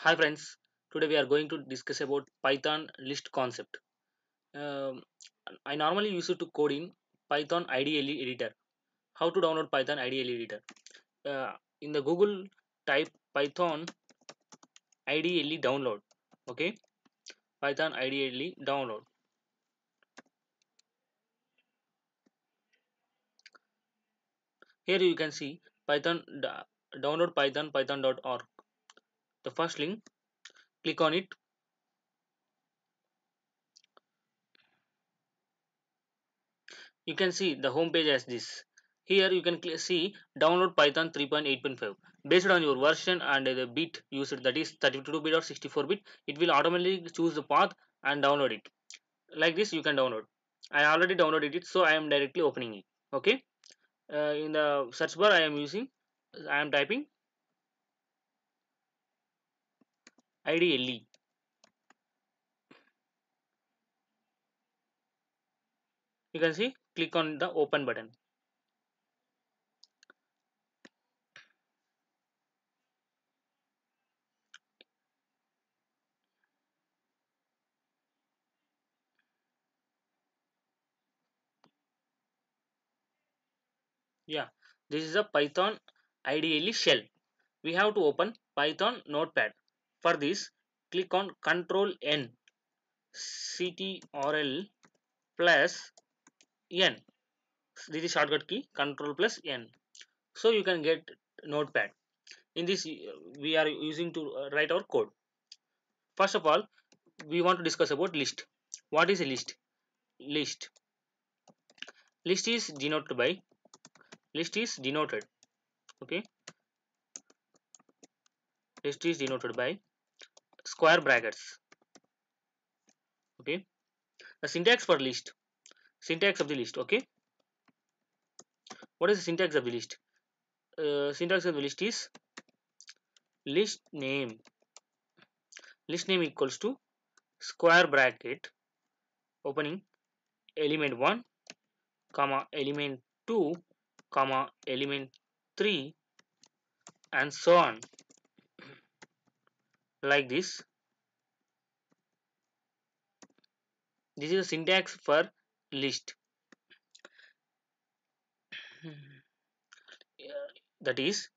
Hi friends, today we are going to discuss about Python list concept. Um, I normally use it to code in Python IDLE editor. How to download Python IDLE editor? In the Google type Python IDLE download. Okay, Python IDLE download. Here you can see download python.org. The first link, click on it. You can see the home page as this. Here you can see download python 3.8.5 based on your version and the bit used, that is 32-bit or 64-bit. It will automatically choose the path and download it. Like this you can download. I already downloaded it, so I am directly opening it. Okay, in the search bar I am typing IDLE. You can see, click on the open button. Yeah, this is a Python IDLE shell. We have to open Python notepad. For this, click on Control N, Ctrl plus N. This is shortcut key, Control plus N. So you can get notepad. In this, we are using to write our code. First of all, we want to discuss about list. What is a list? List. List is denoted by, list is denoted. Okay, list is denoted by square brackets. Okay, the syntax for list. Syntax of the list. Okay, what is the syntax of the list? Syntax of the list is list name. List name equals to square bracket opening element 1 comma element 2 comma element 3 and so on, like this. This is a syntax for list. That is,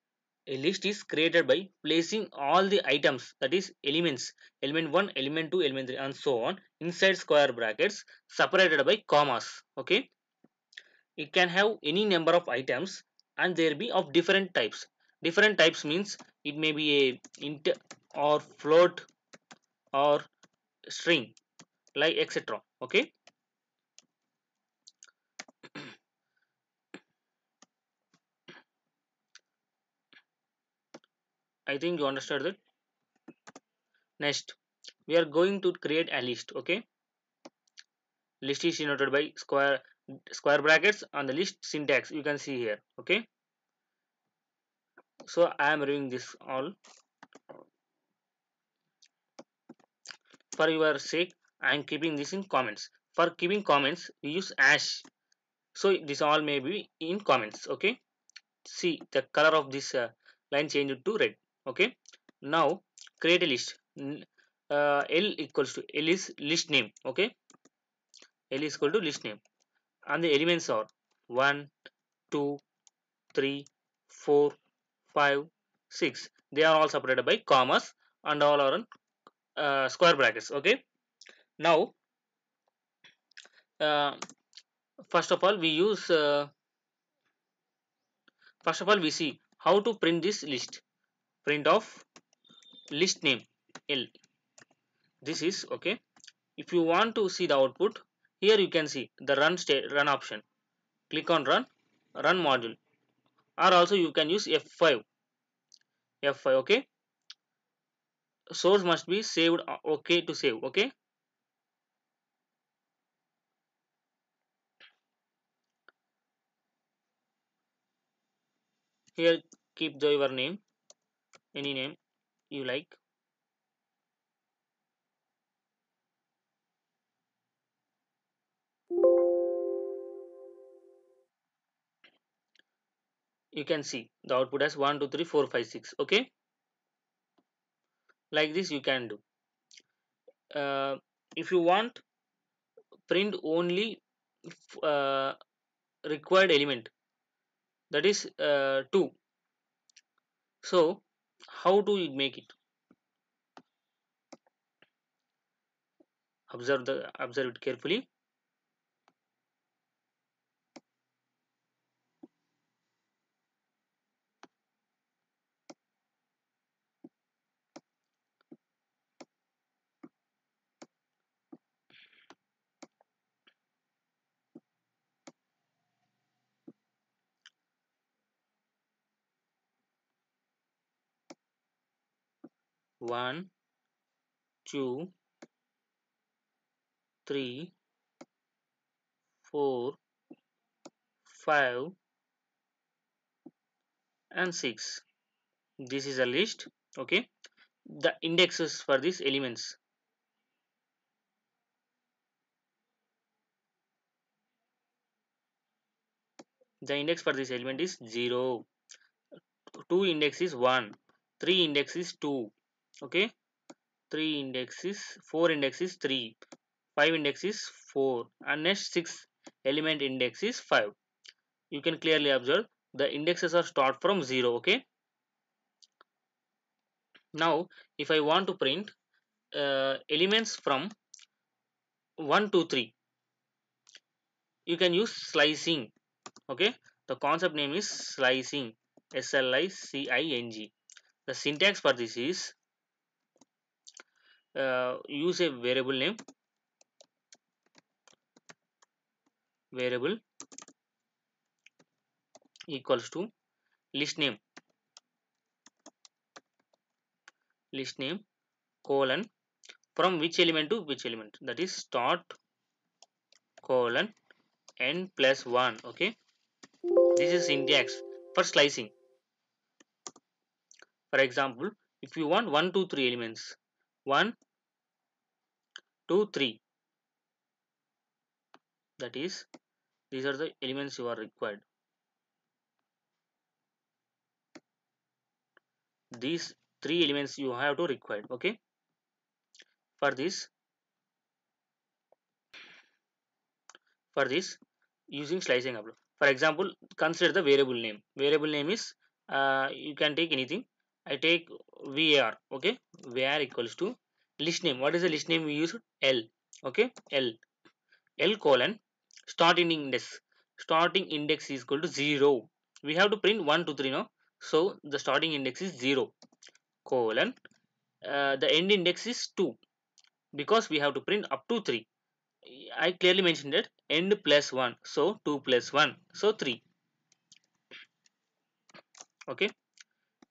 a list is created by placing all the items, that is elements, element 1, element 2, element 3 and so on, inside square brackets separated by commas. Okay, it can have any number of items and there be of different types. Different types means it may be a int or float or string, like etc. Okay, I think you understood that. Next, we are going to create a list. Okay, list is denoted by square brackets on the list syntax you can see here. Okay, so I am reviewing this all for your sake. I am keeping this in comments. For keeping comments we use hash, so this all may be in comments. Okay, see the color of this line changed to red. Okay, now create a list. L equals to L is list name. Okay, L is equal to list name and the elements are 1, 2, 3, 4, 5, 6. They are all separated by commas and all are in square brackets. Okay, now uh, first of all we use first of all we see how to print this list. Print of list name L. This is okay. If you want to see the output, here you can see the run option. Click on run module, or also you can use F5. F5. Okay, source must be saved. Okay, to save. Okay, here keep your name, any name you like. You can see the output as 1 2 3 4 5 6. Okay, Like this you can do. If you want, print only required element, that is 2. So how do you make it? Observe it carefully. 1, 2, 3, 4, 5, and 6. This is a list. Okay, the indexes for these elements. The index for this element is 0. 2 index is 1. 3 index is 2. Okay, 3 index is 4 index is 3. 5 index is 4, and next 6 element index is 5. You can clearly observe the indexes are start from 0. Okay, now if I want to print elements from 1 to 3, you can use slicing. Okay, the concept name is slicing. Slicing. The syntax for this is use a variable equals to list name colon from which element to which element, that is start colon n plus 1. Okay, this is syntax for slicing. For example, if you want 1 2 3 elements, 1 2 3, that is these are the elements you are required. These 3 elements you have to require. Okay, for this for this using slicing approach. For example, consider the variable name. Variable name is you can take anything. I take var. Okay, var equals to list name. What is the list name we use? L. Okay, L colon starting index. Starting index is equal to 0. We have to print 1 to 3 now, so the starting index is 0 colon the end index is 2, because we have to print up to 3. I clearly mentioned that end plus 1, so 2 plus 1, so 3. Okay,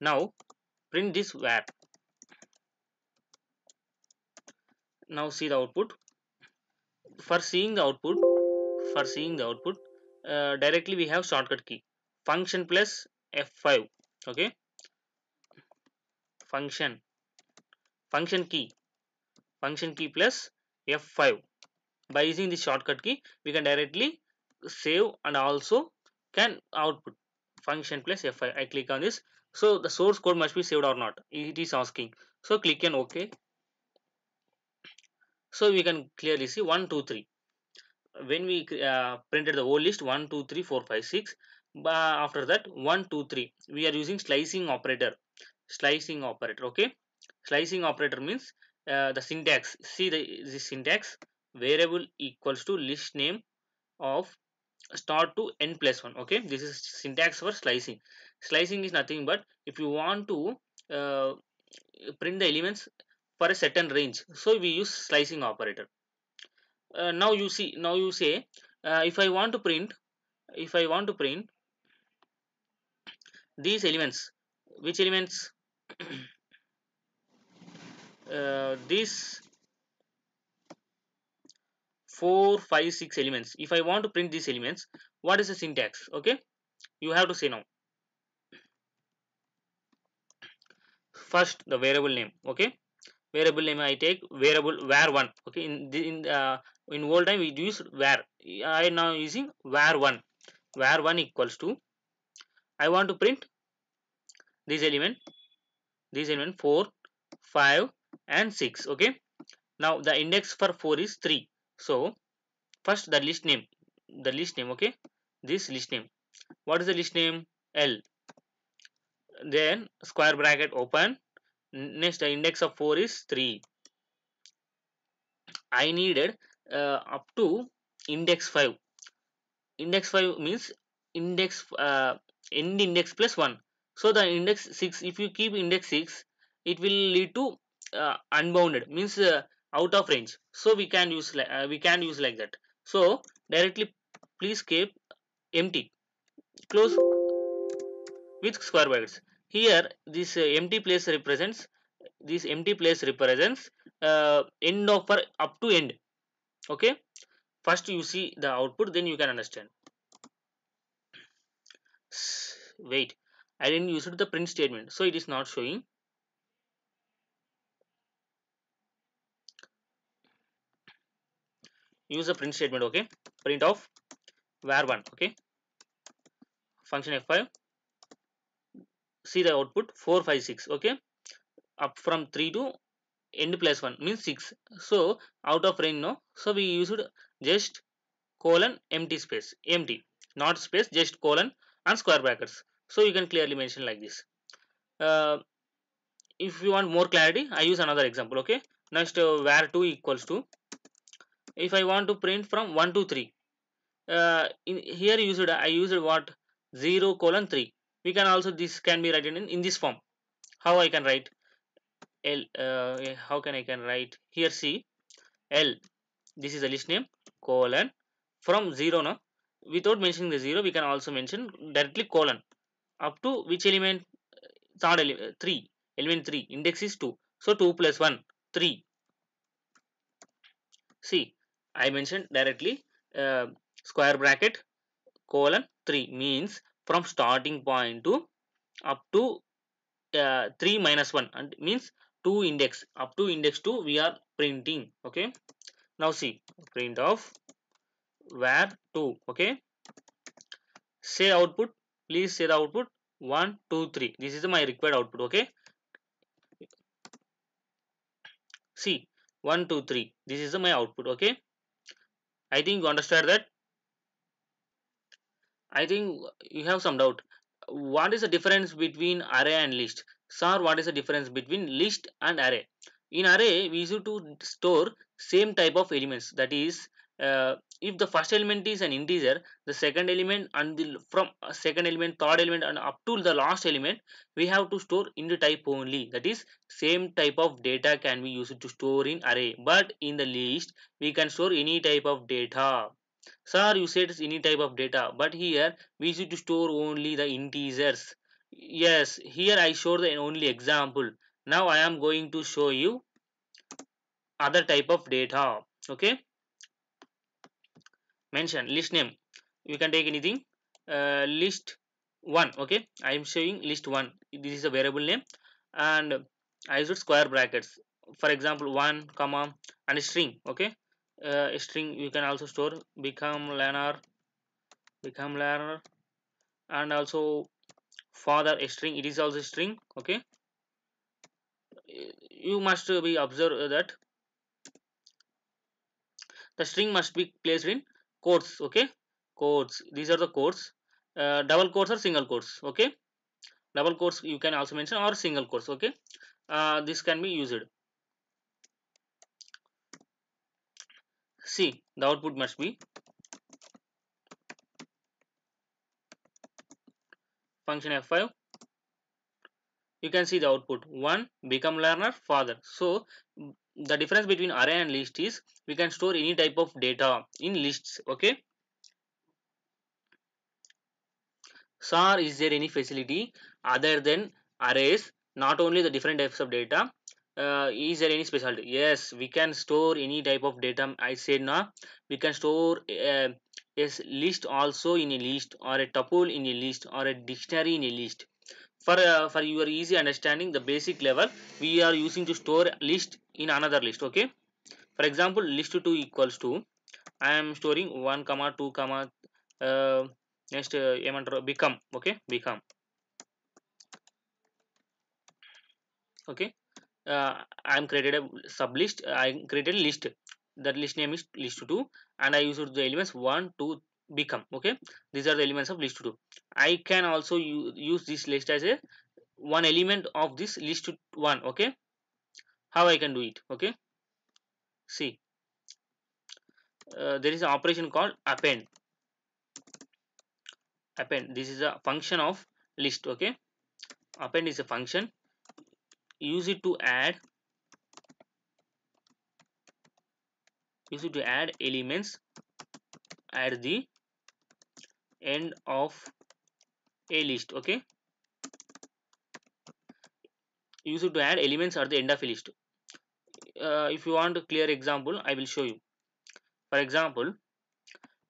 now print this var. Now see the output. For seeing the output, directly we have shortcut key function plus F5. Okay, function function key plus F5. By using this shortcut key, we can directly save and also can output function plus F5. I click on this, so the source code must be saved or not, it is asking. So click on OK. So we can clearly see 1 2 3. When we printed the whole list 1 2 3 4 5 6, but after that 1 2 3 we are using slicing operator. Okay, slicing operator means the syntax. See the syntax: variable equals to list name of start to n plus 1. Okay, this is syntax for slicing. Slicing is nothing but if you want to uh, print the elements for a certain range, so we use slicing operator. Now you say if I want to print, if I want to print these elements, which elements? These 4 5 6 elements. If I want to print these elements, what is the syntax? Okay, you have to say now. First the variable name. Okay, variable name I take variable var1. Okay, in old time we use var. I am now using var1. Var1 equals to, I want to print this element 4 5 and 6. Okay, now the index for 4 is 3. So first the list name. Okay, this list name, what is the list name? L. Then square bracket open. Next the index of 4 is 3. I needed up to index 5. Index 5 means index end index plus 1. So the index 6, if you keep index 6, it will lead to unbounded, means out of range. So we can use like that. So directly please keep empty, close with square brackets. Here this empty place represents end of for up to end. Okay, first you see the output, then you can understand. Wait, I didn't use it the print statement, so it is not showing. Use the print statement. Okay, print of var1. Okay, function f5. See the output 456. Okay, up from 3 to end plus 1 means 6. So out of range, no, so we used just colon empty space, empty, not space, just colon and square brackets. So you can clearly mention like this. uh, if you want more clarity, I use another example. Okay, next var2 equals to, if I want to print from 1 to 3, in here I used what, 0 colon 3. We can also, this can be written in this form. How I can write? L, how can I can write here? See, L, this is a list name, colon, from 0, no, without mentioning the 0 we can also mention directly colon, up to which element? Third element, 3, element 3, index is 2, so 2 plus 1, 3. See, I mentioned directly, uh, square bracket colon 3 means from starting point to up to 3 minus 1, and means 2 index, up to index 2 we are printing. Okay, now see, print of var 2. Okay, say output, please say the output, 1 2 3. This is my required output. Okay, see, 1 2 3, this is my output. Okay, I think you understand that. I think you have some doubt. What is the difference between array and list? Sir, what is the difference between list and array? In array, we used to store same type of elements. That is, if the first element is an integer, the second element and from second element, third element, and up to the last element, we have to store in the type only. That is, same type of data can be used to store in array. But in the list, we can store any type of data. Sir, you said it's any type of data, but here we need to store only the integers. Yes, here I showed the only example. Now I am going to show you other type of data. Okay, mention list name. You can take anything. List 1. Okay, I am showing list 1. This is a variable name, and I use square brackets. For example, 1 comma and a string. Okay, a string you can also store become learner, and also father a string, it is also string. Okay, you must be observe that the string must be placed in quotes. Okay, quotes, these are the quotes, double quotes or single quotes. Okay, double quotes you can also mention, or single quotes. Okay, this can be used. See, the output must be function f5. You can see the output, 1 become learner father. So the difference between array and list is we can store any type of data in lists. Okay, sir, is there any facility other than arrays? Not only the different types of data. Is there any specialty? Yes, we can store any type of data. I said now we can store a list also in a list, or a tuple in a list, or a dictionary in a list. For your easy understanding, the basic level we are using to store list in another list. Okay. For example, list 2 equals to, I am storing 1 comma 2 comma uh, next become. Okay, become. Okay, I'm created a sublist. I created a list. That list name is list2, and I used the elements 1 2 become. Okay, these are the elements of list2. I can also use this list as a one element of this list1. Okay, how I can do it? Okay, see, there is an operation called append. Append, this is a function of list. Okay, append is a function. Use it to add, elements at the end of a list. Okay, use it to add elements at the end of a list. If you want a clear example, I will show you. For example,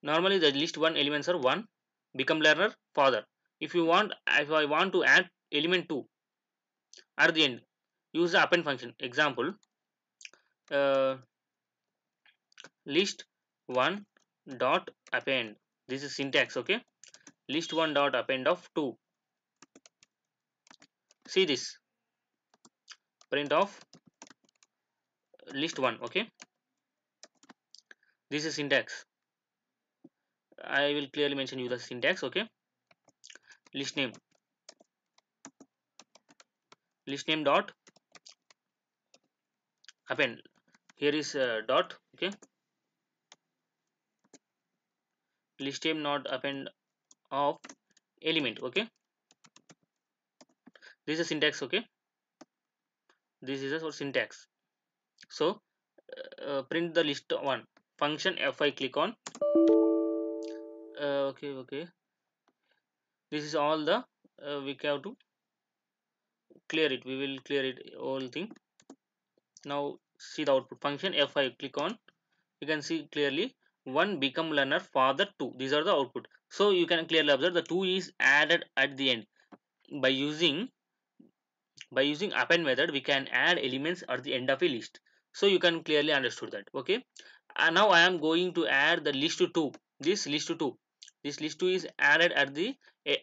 normally the list 1 elements are 1 become learner father. If I want to add element 2 at the end, use the append function. Example, uh, list 1 dot append, this is syntax. Okay, list 1 dot append of 2. See this, print of list 1. Okay, this is syntax. I will clearly mention you the syntax. Okay, list name, dot append, here is dot. Okay, list name not append of element. Okay, this is syntax. Okay, this is a syntax. So print the list 1 function. If I click on, okay, this is all the we have to clear it. We will clear it all thing. Now see the output function. If I click on, you can see clearly 1 become learner father 2. These are the output. So you can clearly observe the 2 is added at the end. By using append method, we can add elements at the end of a list. So you can clearly understood that. Okay, and now I am going to add the list 2. This list 2 is added at the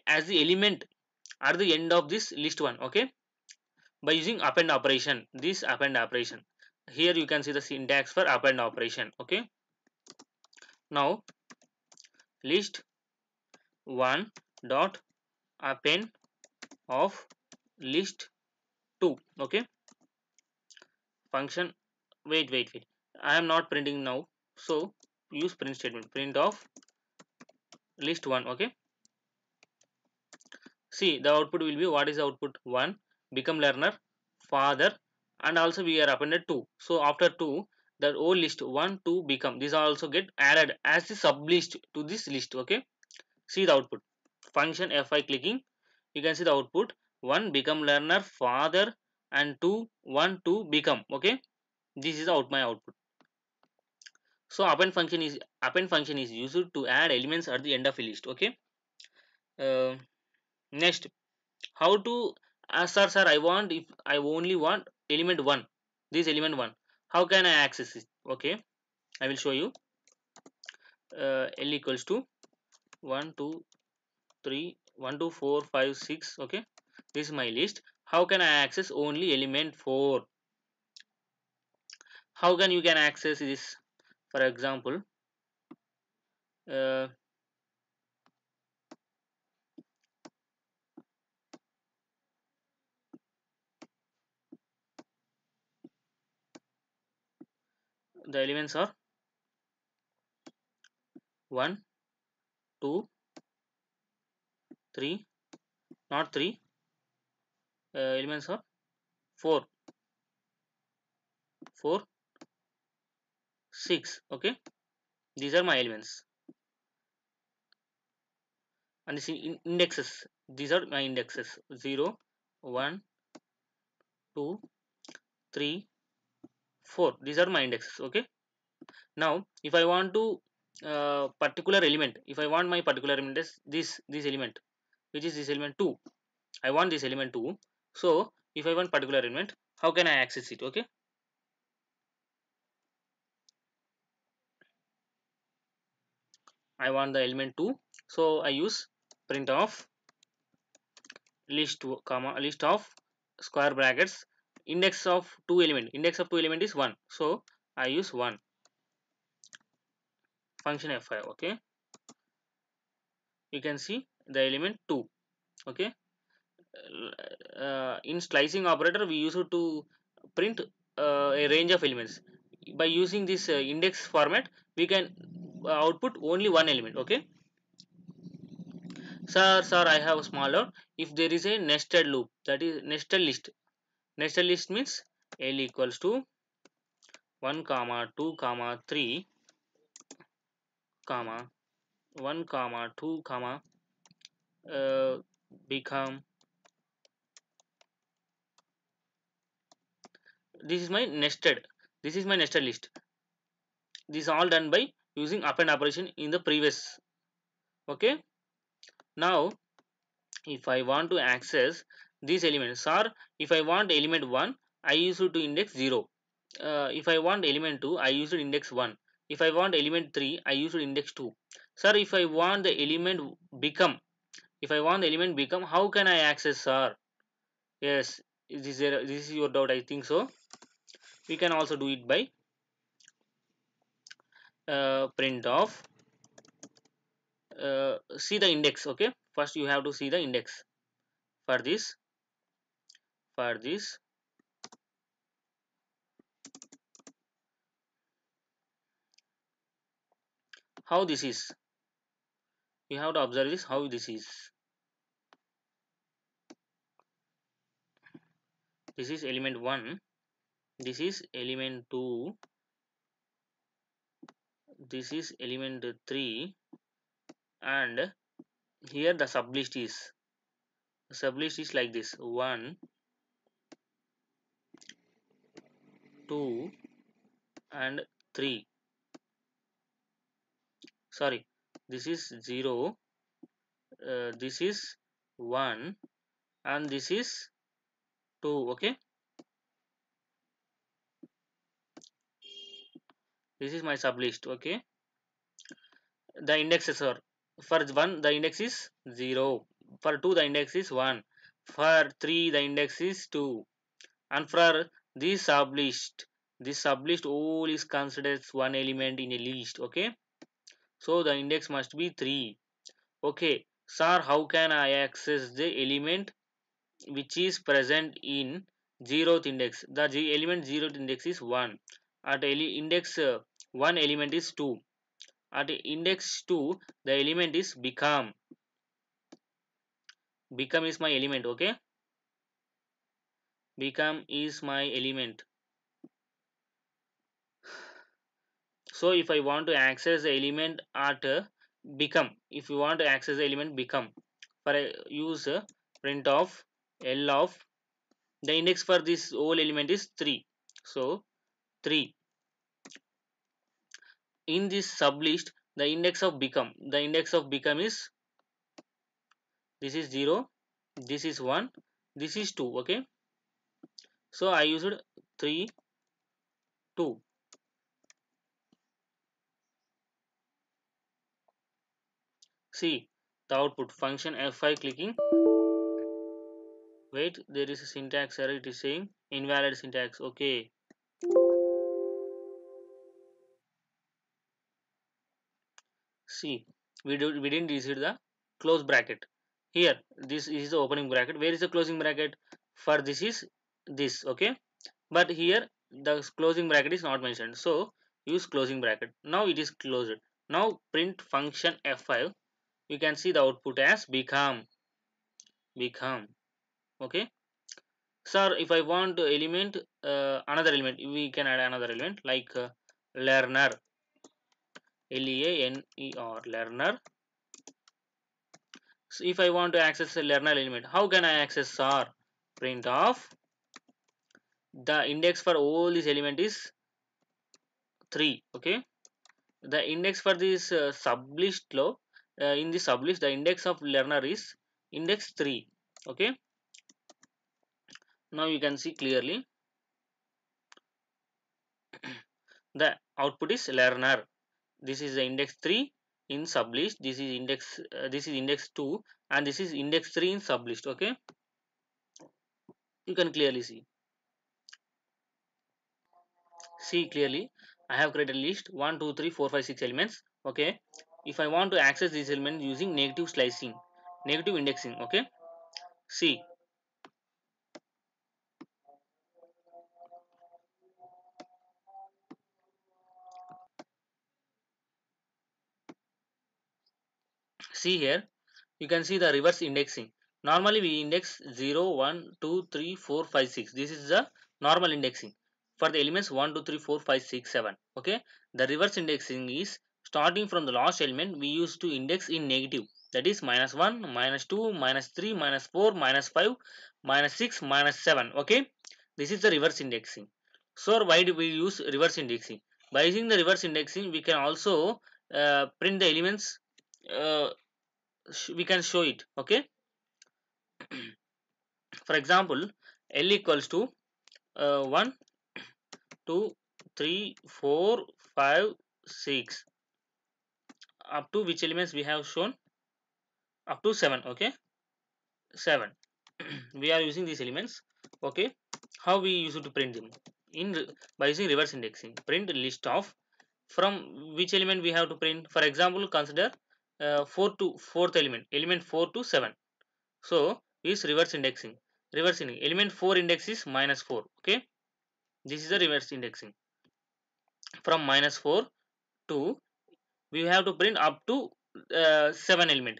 as the element at the end of this list 1. Okay, by using append operation, this append operation, here you can see the syntax for append operation. Okay, now list 1 dot append of list 2. Okay, function, wait, I am not printing now, so use print statement, print of list 1. Okay, see the output will be, what is the output? 1 become learner father, and also we are appended 2. So after 2, the old list 1 2 become, these also get added as the sub list to this list. Okay, see the output function. If I clicking, you can see the output, 1 become learner father and 2 1 2 become. Okay, this is my output. So append function is used to add elements at the end of a list. Okay, uh, next, how to, sir, I want, if I only want element 1, this element 1, how can I access it? Okay, I will show you. L equals to 1 2 3 1 2 4 5 6. Okay, this is my list. How can I access only element 4? How can you can access this? For example, uh, the elements are 1 2 3, not 3, elements are 4 4 6. Okay, these are my elements, and this indexes, these are my indexes, 0 1 2 3 4, these are my indexes. Okay, now if I want to particular element, if I want my particular element is this element, which is this element 2, I want this element 2. So if I want particular element, how can I access it? Okay, I want the element 2, so I use print of list 2 comma list of square brackets index of two element is 1, so I use 1 function f5. Okay, you can see the element 2. Okay, in slicing operator we use it to print a range of elements. By using this index format we can output only one element. Okay, sir, I have a small doubt. If there is a nested loop, that is nested list means l equals to 1 comma 2 comma 3 comma 1 comma 2 comma uh, become, this is my nested list. This is all done by using append operation in the previous. Okay, now if I want to access these elements, or if I want element 1, I use it to index 0. If I want element 2, I use it index 1. If I want element 3, I use it index 2. Sir, if I want the element become, how can I access, sir? Yes, this is your doubt, I think so. We can also do it by print of see the index. Okay, first you have to see the index for this. How this is, you have to observe this, how this is element 1, this is element 2, this is element 3, and here the sublist is like this: 1 2 and 3. Sorry, this is 0, this is 1, and this is 2. Okay, this is my sublist. Okay, the indexes are, for 1 the index is 0, for 2 the index is 1, for 3 the index is 2, and for this sublist all is considered one element in a list. Okay, so the index must be 3. Okay, sir, how can I access the element which is present in 0th index? The element 0th index is 1. At index 1 element is 2. At index 2 the element is become. Become is my element. Okay, become is my element. So if I want to access the element at become, if you want to access the element become, for a use print of l of the index for this whole element is 3, so 3. In this sublist the index of become is, this is 0, this is 1, this is 2. Okay, so I used 3 2. See the output function f5 clicking. Wait, there is a syntax error, it is saying invalid syntax. Okay, see, we didn't receive the close bracket. Here this is the opening bracket. Where is the closing bracket? For this is this. Okay, but here the closing bracket is not mentioned, so use closing bracket. Now it is closed. Now print function f5. You can see the output as become. Okay, sir, if I want to element another element, we can add another element like learner, leaner, learner. So if I want to access a learner element, how can I access r? Print of the index for all this element is 3. Okay, the index for this sublist low, in the sublist the index of learner is index 3. Okay, now you can see clearly the output is learner. This is the index 3 in sublist, this is index 2, and this is index 3 in sublist. Okay, you can clearly see. See clearly, I have created a list 1, 2, 3, 4, 5, 6 elements. Okay. If I want to access these elements using negative slicing, negative indexing. Okay. See, see here, you can see the reverse indexing. Normally we index 0, 1, 2, 3, 4, 5, 6. This is the normal indexing for the elements 1, 2, 3, 4, 5, 6, 7. Okay. The reverse indexing is starting from the last element we used to index in negative. That is minus 1, minus 2, minus 3, minus 4, minus 5, minus 6, minus 7. Okay. This is the reverse indexing. So why do we use reverse indexing? By using the reverse indexing, we can also print the elements. We can show it. Okay. For example, L equals to 1, 2, 3, 4, 5, 6. Up to which elements we have shown? Up to 7. Okay. 7. We are using these elements. Okay. How we use it to print them? By using reverse indexing. Print list of from which element we have to print. For example, consider 4 to 4th element 4 to 7. So is reverse indexing. Reverse indexing. Element 4 index is minus 4. Okay. This is the reverse indexing. From minus 4 to we have to print up to 7 element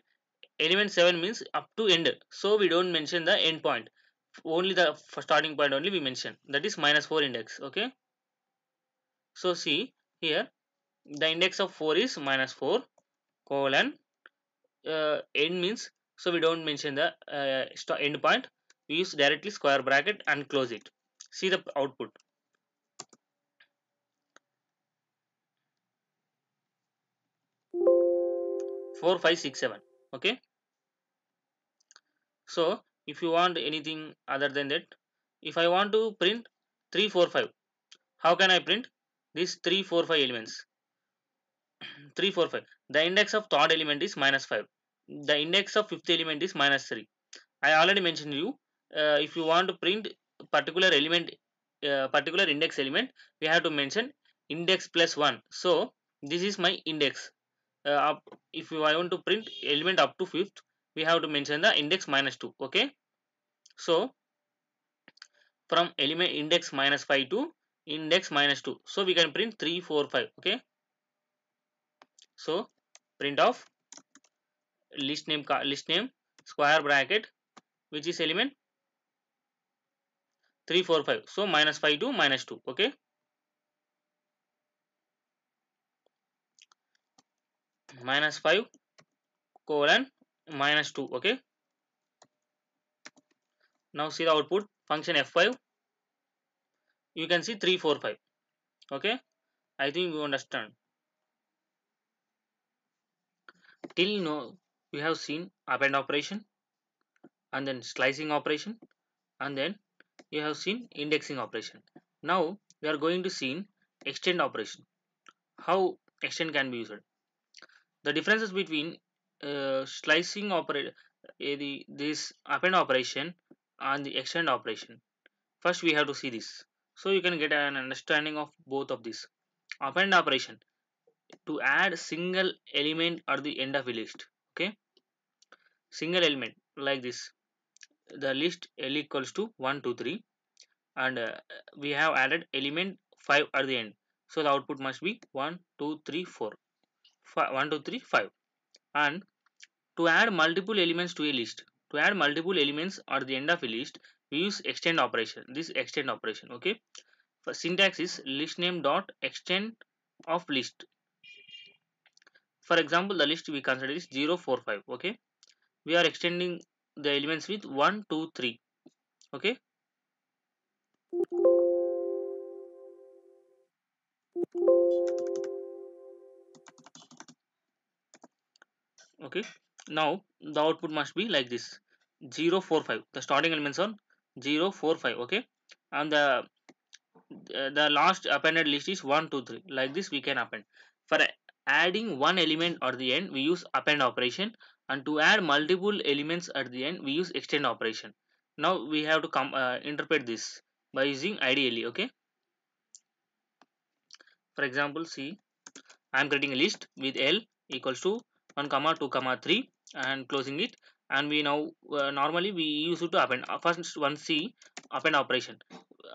7 means up to end, so we don't mention the end point, only the starting point only we mention, that is minus 4 index. Okay. So see here, the index of 4 is minus 4 colon end means, so we don't mention the end point, we use directly square bracket and close it. See the output 4, 5, 6, 7. Okay. So if you want anything other than that, if I want to print 3, 4, 5, how can I print these 3, 4, 5 elements? 3, 4, 5. The index of third element is minus 5. The index of fifth element is minus 3. I already mentioned you, if you want to print particular element, particular index element, we have to mention index plus 1. So this is my index. If I want to print element up to fifth, we have to mention the index minus 2. Okay. So from element index minus 5 to index minus 2, so we can print 3, 4, 5. Okay. So print of list name square bracket, which is element 3, 4, 5. So minus 5 to minus 2. Okay. Minus 5 colon minus 2. Okay. Now see the output function f5, you can see 3, 4, 5. Okay. I think you understand. Till now we have seen append operation, and then slicing operation, and then you have seen indexing operation. Now we are going to see extend operation. How extend can be used? The differences between slicing operate this append operation and the extend operation. First we have to see this, so you can get an understanding of both of these. Append operation, to add single element at the end of a list. Okay. Single element like this, the list L equals to 1, 2, 3, and we have added element 5 at the end, so the output must be 1, 2, 3, 4. 1, 2, 3, 5. And to add multiple elements to a list, to add multiple elements at the end of a list, we use extend operation, this extend operation. Okay. For syntax is list name dot extend of list. For example, the list we consider is 0, 4, 5. Okay. We are extending the elements with 1, 2, 3. Okay. Okay. Now the output must be like this: 0, 4, 5. The starting elements are 0, 4, 5. Okay. And the last appended list is 1, 2, 3. Like this we can append. For adding one element at the end we use append operation, and to add multiple elements at the end we use extend operation. Now we have to interpret this by using IDLE. Okay. For example, see, I am creating a list with L equals to 1 comma 2 comma 3 and closing it. And we now normally we use it to append first one. C, append operation.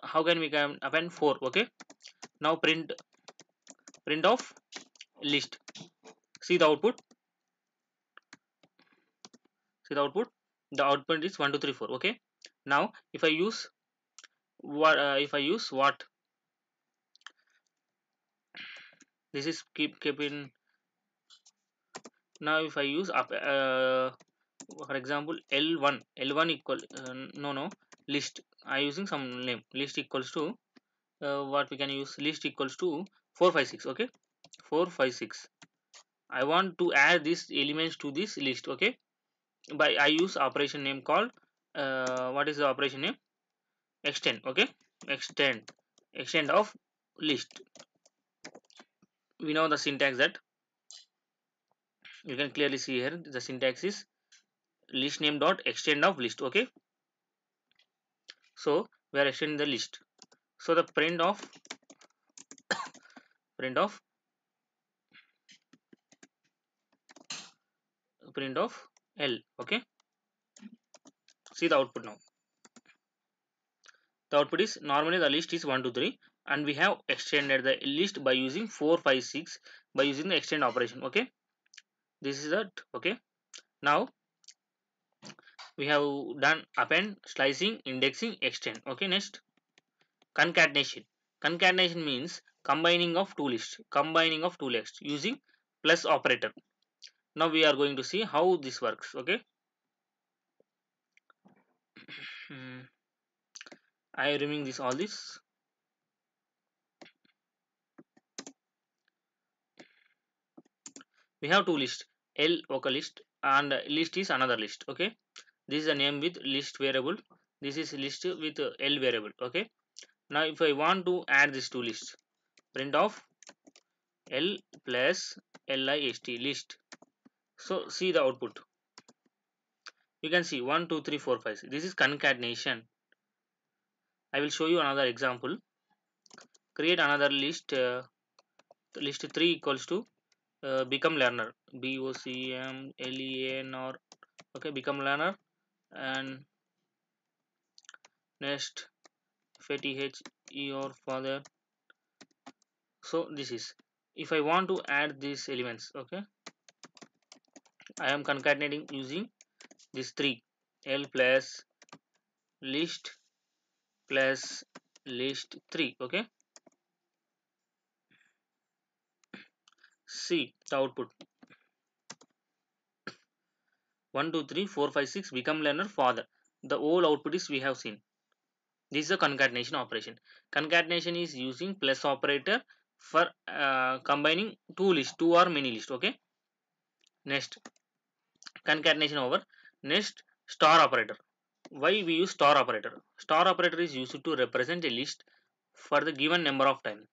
How can we can append 4? Okay, now print of list. See the output. See the output. The output is 1 2 3 4. Okay, now if I use what, if I use what, this is keep in. Now if I use up for example L1 equal no list, I using some name. List equals to what we can use, list equals to 456. Okay, 456. I want to add these elements to this list. Okay, by I use operation name called what is the operation name, extend. Okay, extend of list. We know the syntax, that you can clearly see here. The syntax is list name dot extend of list. Okay, so we are extending the list. So the print of L. Okay, see the output now. The output is normally the list is 1 2 3 and we have extended the list by using 4 5 6 by using the extend operation. Okay, this is that. Okay, now we have done append, slicing, indexing, extend. Okay, next concatenation. Concatenation means combining of two lists using plus operator. Now we are going to see how this works. Okay, Hmm, I am removing this all this. We have two lists, L vocal list and list is another list. Okay, this is a name with list variable, this is list with L variable. Okay, now if I want to add these two lists, print of L plus list list. So see the output, you can see 1 2 3 4 5 6. This is concatenation. I will show you another example. Create another list, list 3 equals to become learner, BOCMLEN, or okay, become learner, and next FATH or father. So this is, if I want to add these elements. Okay, I am concatenating using these three, L plus list plus list 3. Okay, see the output, 1 2 3 4 5 6 become learner father. The whole output is we have seen. This is a concatenation operation. Concatenation is using plus operator for combining two lists, two or many lists. Okay, next concatenation over. Next, star operator. Why we use star operator? Star operator is used to represent a list for the given number of times.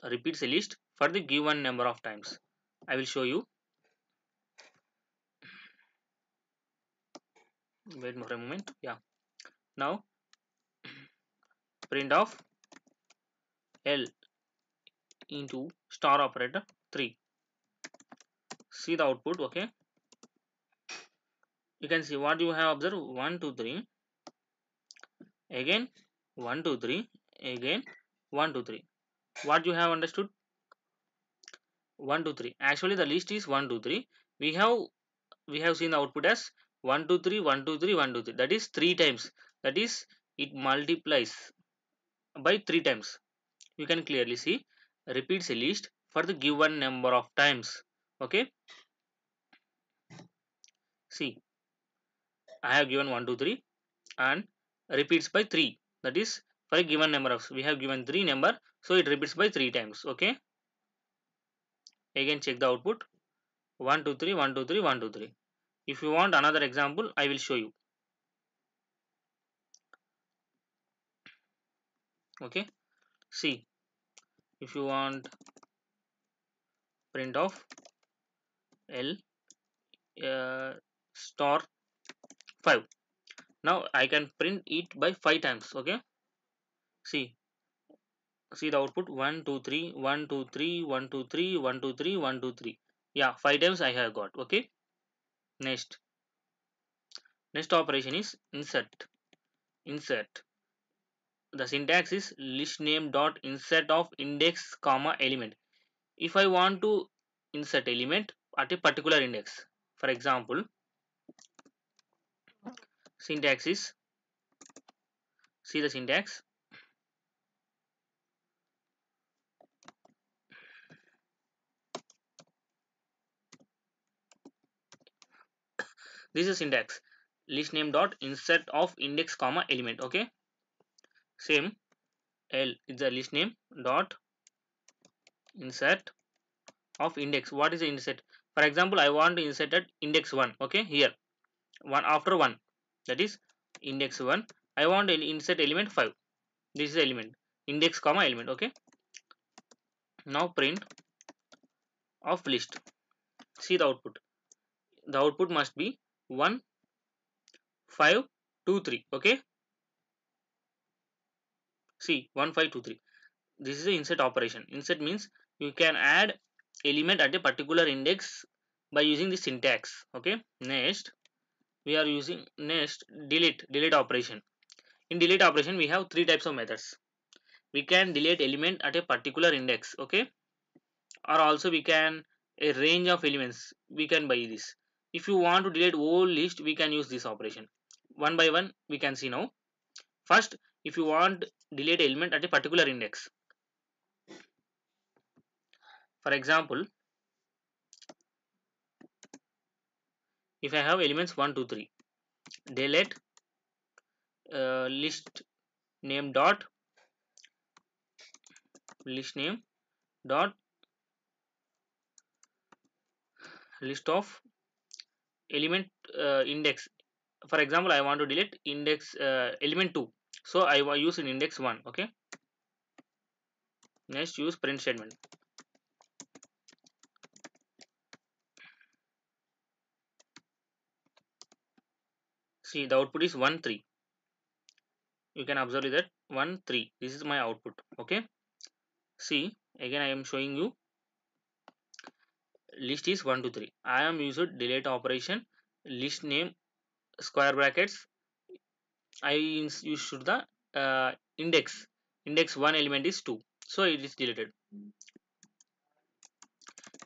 Repeats a list for the given number of times. I will show you. Wait for a moment. Yeah. Now print of L into star operator 3. See the output. Okay, you can see what you have observed, 1 2 3 again, 1 2 3 again, 1 2 3. What you have understood? 1 2 3. Actually the list is 1 2 3. We have seen the output as 1 2 3 1 2 3 1 2 3. That is 3 times. That is, it multiplies by 3 times. You can clearly see repeats a list for the given number of times. Okay, see, I have given 1 2 3 and repeats by 3. That is, for a given number of, we have given 3 number, so it repeats by 3 times. Okay, again check the output, 1 2 3 1 2 3 1 2 3. If you want another example, I will show you. Okay, see, if you want print of L star 5. Now I can print it by 5 times. Okay, see, See the output 1 2 3 1 2 3 1 2 3 1 2 3 1 2 3. Yeah, 5 times I have got. Okay. Next operation is insert. The syntax is list name dot insert of index comma element. If I want to insert element at a particular index, for example, syntax is, see the syntax. This is syntax list name dot insert of index comma element. Okay, same. L is the list name dot insert of index. What is the insert? For example, I want to insert at index 1. Okay, here one after 1, that is index 1. I want to insert element 5. This is the element index comma element. Okay, now print of list. See the output. The output must be 1 5 2 3. Okay, see 1 5 2 3. This is the insert operation. Insert means you can add element at a particular index by using the syntax. Okay, next we are using delete operation. In delete operation we have three types of methods. We can delete element at a particular index. Okay, or also we can a range of elements we can buy this. If you want to delete whole list, we can use this operation. One by one we can see now. First, if you want delete element at a particular index, for example, if I have elements 1 2 3, delete list name dot list name dot list of element index. For example, I want to delete index element 2, so I will use in index 1. Okay, next use print statement. See the output is 1 3. You can observe that 1 3. This is my output. Okay, see again I am showing you list is 1 2 3. I am used delete operation, list name square brackets. I use the index 1 element is 2, so it is deleted.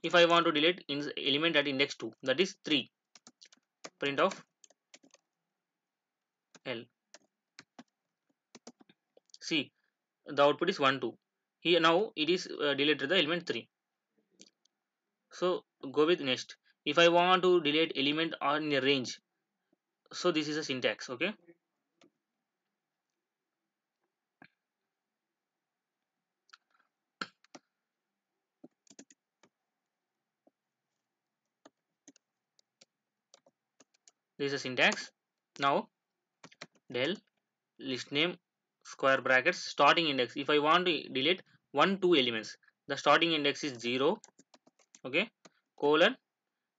If I want to delete element at index 2, that is 3, print of L. See the output is 1 2. Here now it is deleted the element 3. So go with next. If I want to delete element on a range, so this is a syntax. Okay, this is a syntax. Now del list name square brackets starting index. If I want to delete 1 2 elements, the starting index is 0. Okay, colon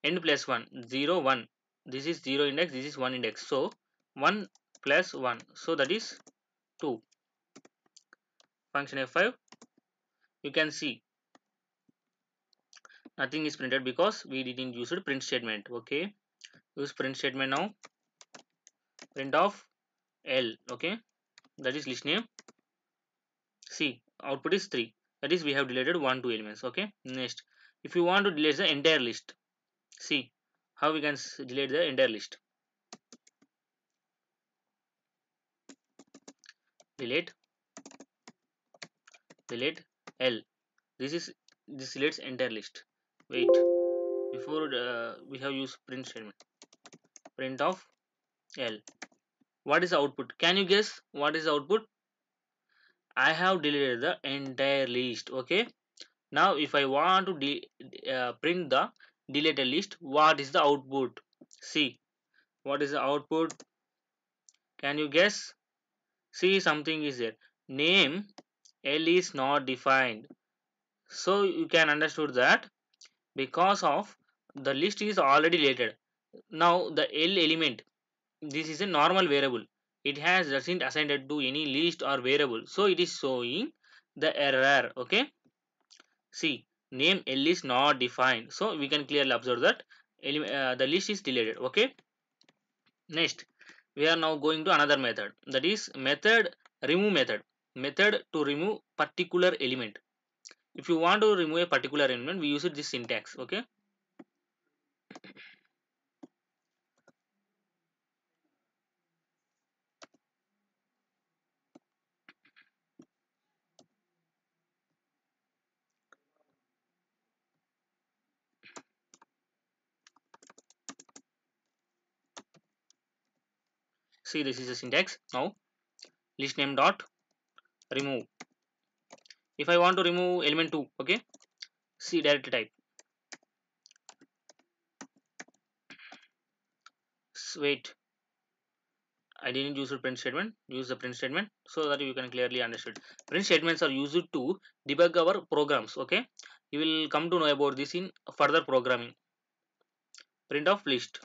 end plus 1 0 1. This is 0 index, this is 1 index, so 1 plus 1, so that is 2. Function f5, you can see nothing is printed because we didn't use a print statement. Okay, use print statement now. Print of L. Okay, that is list name. See output is 3, that is we have deleted 1 2 elements. Okay, next if you want to delete the entire list, see how we can delete the entire list. Delete L. This deletes entire list. Wait, before we have used print statement. Print of L. What is the output? Can you guess what is the output? I have deleted the entire list. Okay, now if I want to print the deleted list, what is the output? See what is the output? Can you guess? See something is there. Name L is not defined. So you can understood that because of the list is already deleted. Now the L element, this is a normal variable. It has doesn't assigned to any list or variable. So it is showing the error. Okay, see, name L is not defined, so we can clearly observe that the list is deleted. Okay, next we are now going to another method, that is method remove method. Method to remove particular element. If you want to remove a particular element, we use it this syntax. Okay, see, this is the syntax. Now list name dot remove. If I want to remove element 2, okay, see, directly type. Wait, I didn't use the print statement. Use the print statement so that you can clearly understand. Print statements are used to debug our programs. Okay, you will come to know about this in further programming. Print of list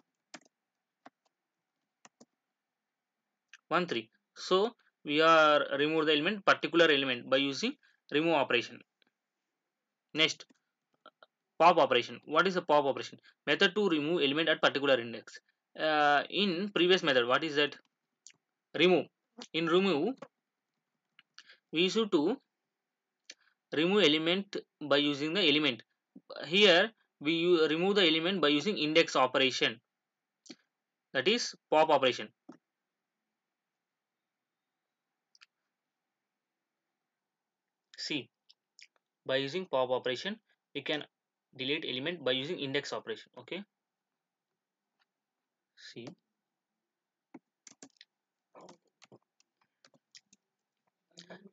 1 3. So we are remove the element particular element by using remove operation. Next, pop operation. What is a pop operation? Method to remove element at particular index. In previous method, what is that? Remove. In remove, we used to remove element by using the element. Here we remove the element by using index operation, that is pop operation. See, by using pop operation we can delete element by using index operation. Okay, see,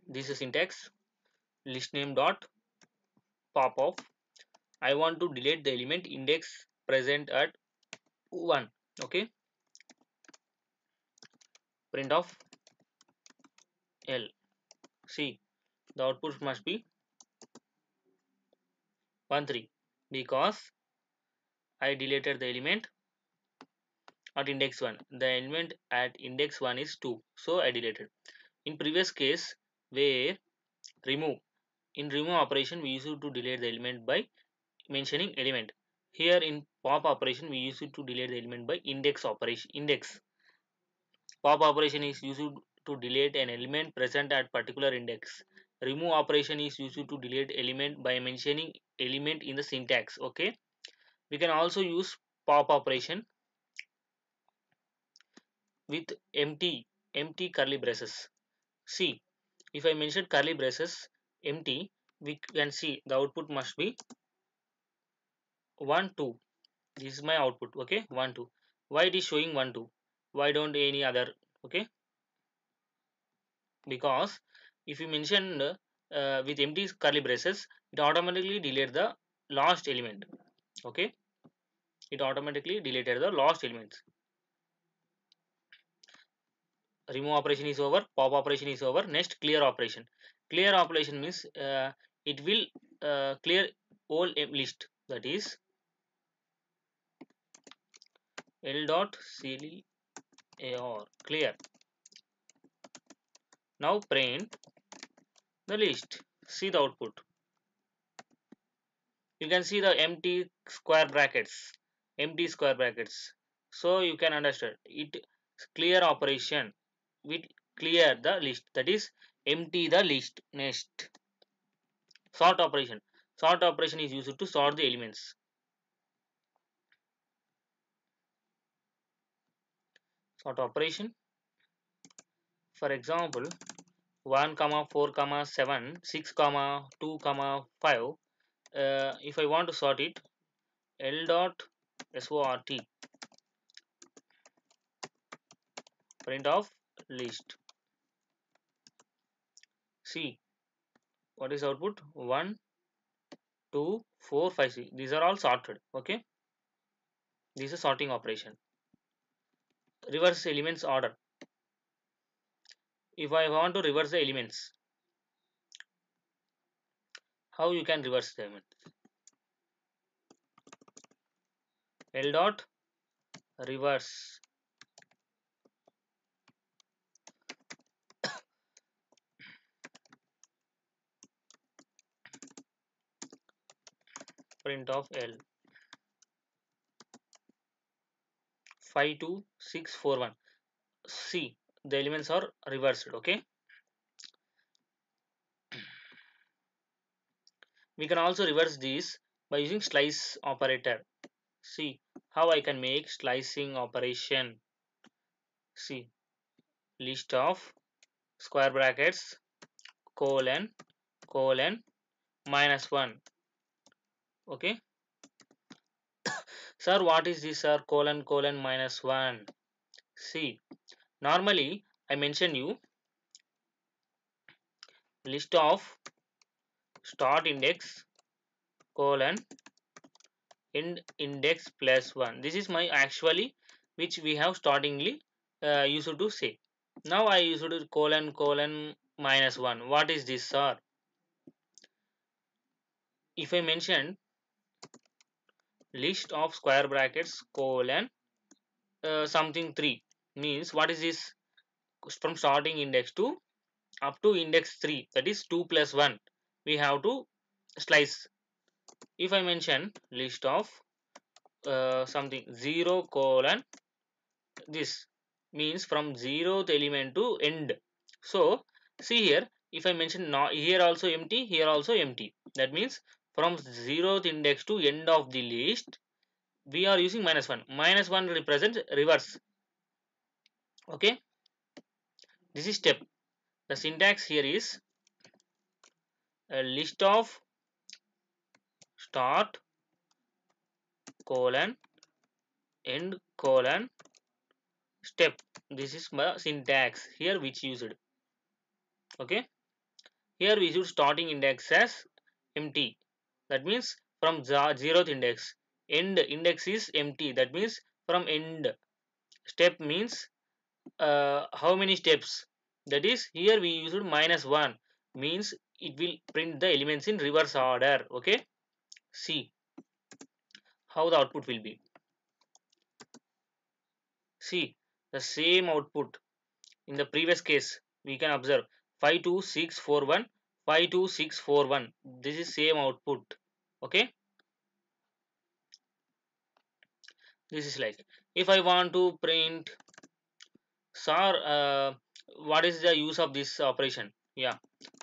this is syntax. List name dot pop off. I want to delete the element index present at 1. Okay, print of L. See, the output must be 1 3 because I deleted the element at index 1. The element at index 1 is 2, so I deleted. In previous case where remove, in remove operation we used to delete the element by mentioning element. Here in pop operation we used to delete the element by index operation. Index pop operation is used to delete an element present at particular index. Remove operation is used to delete element by mentioning element in the syntax. Okay, we can also use pop operation with empty curly braces. See, if I mention curly braces empty, we can see the output must be 1 2. This is my output. Okay, 1 2. Why it is showing 1 2? Why don't any other? Okay, because if you mention with empty curly braces, it automatically delete the last element. Okay, it automatically deleted the last elements. Remove operation is over, pop operation is over. Next, clear operation. Clear operation means it will clear all list, that is L dot clear clear. Now print the list. See the output. You can see the empty square brackets. Empty square brackets. So you can understand it. Clear operation will clear the list, that is empty the list. Next, sort operation. Sort operation is used to sort the elements. Sort operation, for example, 1 comma 4 comma 7 6 comma 2 comma 5. If I want to sort it, L dot sort print of list. See what is output? 1 2 4 5 6. These are all sorted. Okay, this is sorting operation. Reverse elements order. If I want to reverse the elements, how you can reverse the element? L dot reverse. print of L 52641. See, the elements are reversed. Okay, we can also reverse these by using slice operator. See how I can make slicing operation. See, list of square brackets colon colon minus 1. Okay, sir, what is this, sir? Colon colon minus 1. See, normally I mention you list of start index colon end index plus 1. This is my actually which we have startingly used to say. Now I used to colon colon minus 1. What is this, sir? If I mention list of square brackets colon something 3 means what is this? From starting index to up to index 3, that is 2 plus 1, we have to slice. If I mention list of something 0 colon this means from 0th element to end. So see here, if I mention now here also empty, here also empty, that means from 0th index to end of the list we are using minus 1. Minus 1 represents reverse. Okay, this is step. The syntax here is a list of start colon end colon step. This is my syntax here which used. Okay, here we use starting index as empty, that means from 0th index. End index is empty, that means from end. Step means how many steps, that is here we used minus 1 means it will print the elements in reverse order. Okay, see how the output will be. See the same output in the previous case we can observe 52641 52641. This is same output. Okay, this is like if I want to print, sir, what is the use of this operation? Yeah,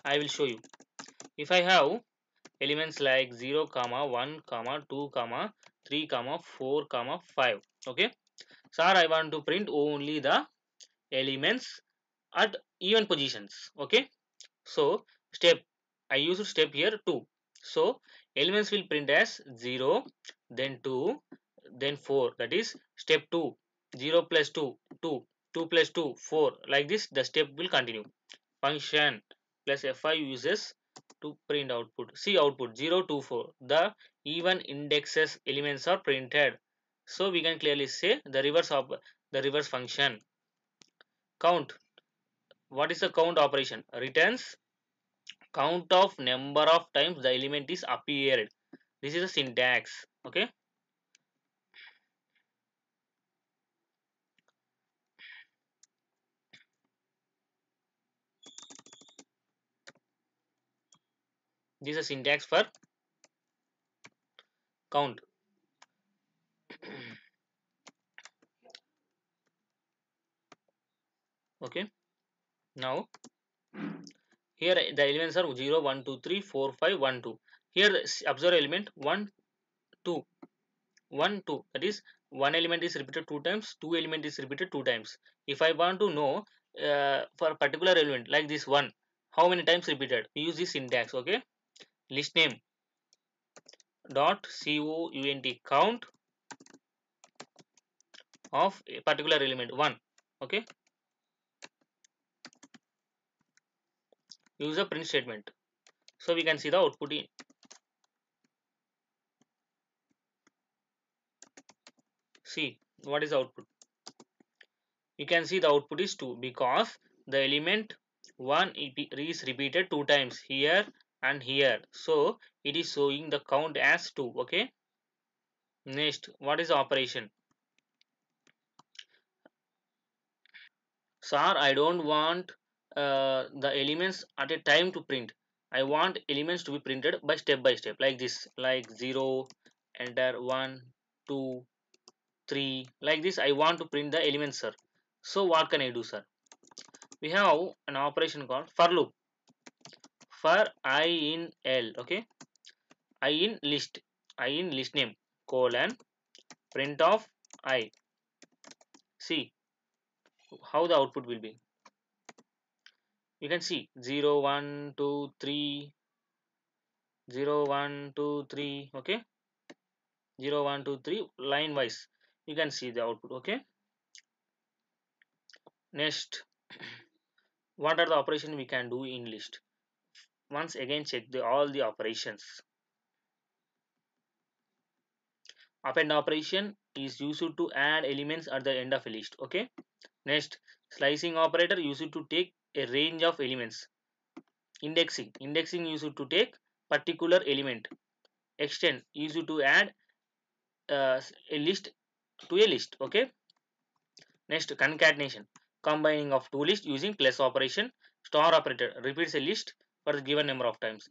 I will show you. If I have elements like 0 comma 1 comma 2 comma 3 comma 4 comma 5. Okay, sir, I want to print only the elements at even positions. Okay, so step, I use step here 2. So elements will print as 0, then 2, then 4. That is step 2. 0 plus 2, 2. 2 plus 2, 4. Like this, the step will continue. Function plus fi uses to print output. See output 0, 2, 4. The even indexes elements are printed. So we can clearly say the reverse of the reverse function. Count. What is the count operation? Returns count of number of times the element is appeared. This is a syntax. Okay, this is a syntax for count. Okay, now here the elements are 0 1 2 3 4 5 1 2. Here observe element 1 2 1 2, that is one element is repeated two times, two element is repeated two times. If I want to know for a particular element like this one how many times repeated, we use this syntax. Okay, list name dot count count of a particular element 1. Okay, use a print statement. So we can see the output in. See what is the output. You can see the output is 2 because the element 1 is repeated two times here and here. So it is showing the count as 2. Okay. Next, what is the operation? Sir, I don't want the elements at a time to print. I want elements to be printed by step like this, like 0, enter 1, 2, 3, like this. I want to print the elements, sir. So what can I do, sir? We have an operation called for loop. For I in L, okay, I in list, I in list name, colon, print of I. See how the output will be. You can see 0, 1, 2, 3, 0, 1, 2, 3, okay, 0, 1, 2, 3, line wise. You can see the output, okay. Next, what are the operations we can do in list? Once again, check all the operations. Append operation is used to add elements at the end of a list, okay. Next, slicing operator used to take a range of elements. Indexing used to take particular element. Extend used to add a list to a list, okay. Next, concatenation, combining of two lists using plus operation. Star operator repeats a list for the given number of times.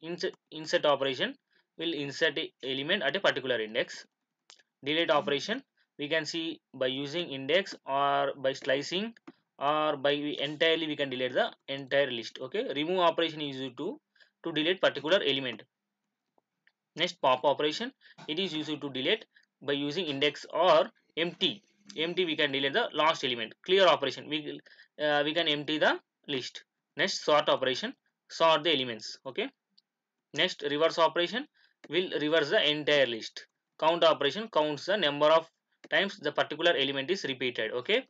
Insert operation will insert a element at a particular index. Delete operation we can see by using index or by slicing, or by entirely we can delete the entire list, okay. Remove operation is used to delete particular element. Next, pop operation, it is used to delete by using index or empty we can delete the last element. Clear operation, we can empty the list. Next, sort operation, sort the elements, okay. Next, reverse operation will reverse the entire list. Count operation counts the number of times the particular element is repeated, okay.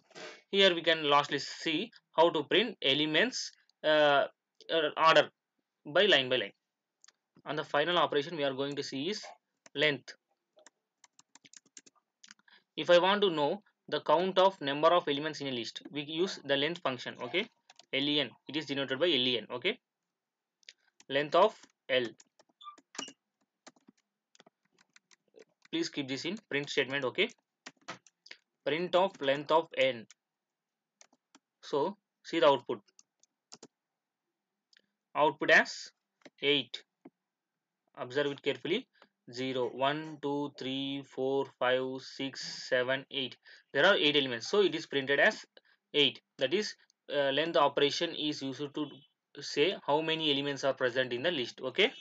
Here we can lastly see how to print elements order by line. And the final operation we are going to see is length. If I want to know the count of number of elements in a list, we use the length function, okay. Len, it is denoted by len, okay. Length of L, please keep this in print statement, okay. Print of length of n. So see the output as 8. Observe it carefully. 0, 1, 2, 3, 4, 5, 6, 7, 8. There are 8 elements, so it is printed as 8. That is, length operation is used to say how many elements are present in the list, okay.